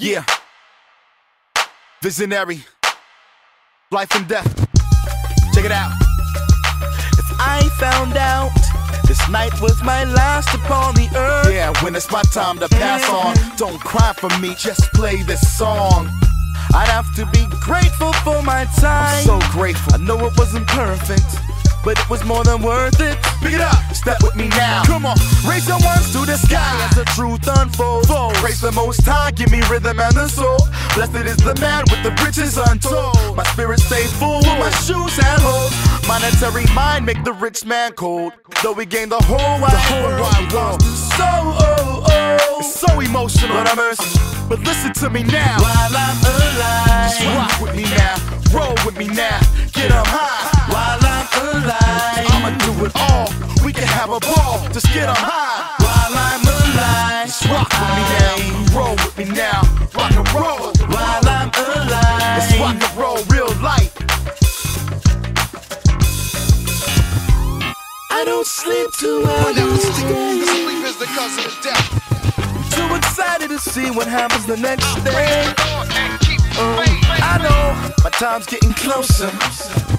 Yeah. Visionary. Life and death. Check it out. If I found out this night was my last upon the earth, Yeah, when it's my time to pass on, don't cry for me, just play this song. I'd have to be grateful for my time. I'm so grateful. I know it wasn't perfect, but it was more than worth it. Pick it up, step with me now. Come on, Raise your ones to the sky as the truth unfolds. Praise the Most High, give me rhythm and the soul. Blessed is the man with the riches untold. My spirit stay full with my shoes and holes. Monetary mind make the rich man cold. Though we gain the whole wide world. It's so emotional, but I'm But listen to me now. While I'm alive, Just rock with me now, roll with me now, get up high. while I'm alive, I'ma do it all, we can have a ball, just get up high. while I'm alive, Just rock with me now, roll with me now, rock and roll. while I'm alive, It's rock and roll, real life. I don't sleep too well these days. Sleep is the cause of the death. Too excited to see what happens the next day. And keep I know my time's getting closer.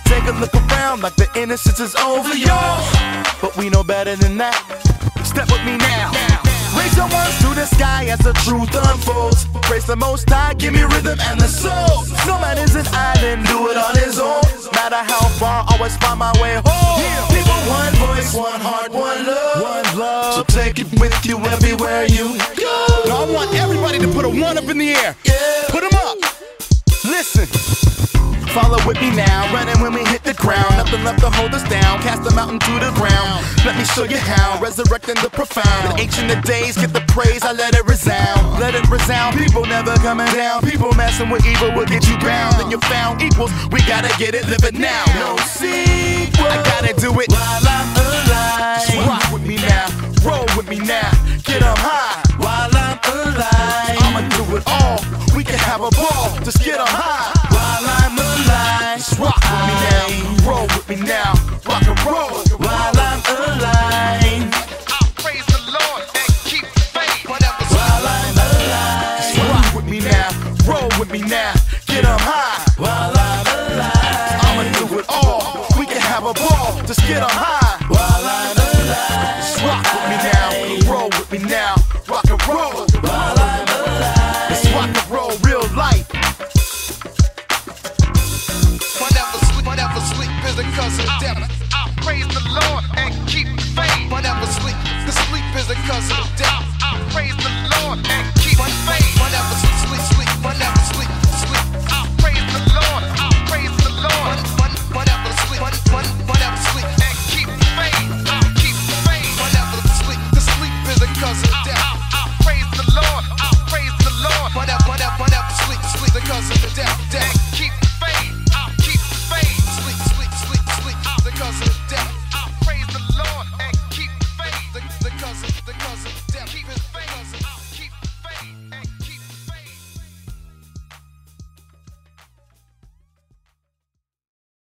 Take a look around like the innocence is over, y'all. But we know better than that. Step with me now. Raise your ones to the sky as the truth unfolds. Praise the Most High, give me rhythm and the soul. No man is an island, do it on his own. Matter how far, always find my way home. People, one voice, one heart, one love. One love. So take it with you everywhere you go. Now I want everybody to put a one up in the air. Yeah. Put them up. Listen. Follow with me now, running when we hit the ground. Nothing left to hold us down, cast the mountain to the ground. Let me show you how, resurrecting the profound. In ancient days, get the praise, I let it resound. Let it resound, people never coming down. People messing with evil will get you bound. Then you found equals, we gotta get it, live it now. No sequel. I gotta do it. While I'm alive, Just rock with me now, roll with me now, get up high. while I'm alive, I'ma do it all, we can have a ball, just get up high. while I'm alive, Just rock with me now, roll with me now, rock and roll. while I'm alive, I'll praise the Lord and keep faith. Whatever's while I'm alive, Just rock with me now, roll with me now, get up high. while I'm alive, I'ma do it all, we can have a ball, just get up high. while I'm alive, Just rock with me now, roll with me now, rock and roll. while I'm alive, It's rock and roll, real life. whatever sleep is the cause of death. I'll praise the Lord and keep faith. Whatever sleep, the sleep is the cause of death. I'll praise the Lord and keep faith. Whatever sleep, whatever sleep. I'll praise the Lord. I'll praise the Lord. Whatever sleep, whatever sleep and keep faith. I'll keep faith. Whatever sleep, the sleep is the cause of death. I'll praise the Lord. I'll praise the Lord. Whatever sleep, the cause of death. And keep faith. I'll keep faith. Sleep, the cause of death. I'll praise the Lord and keep faith. The cause of death. Keep it.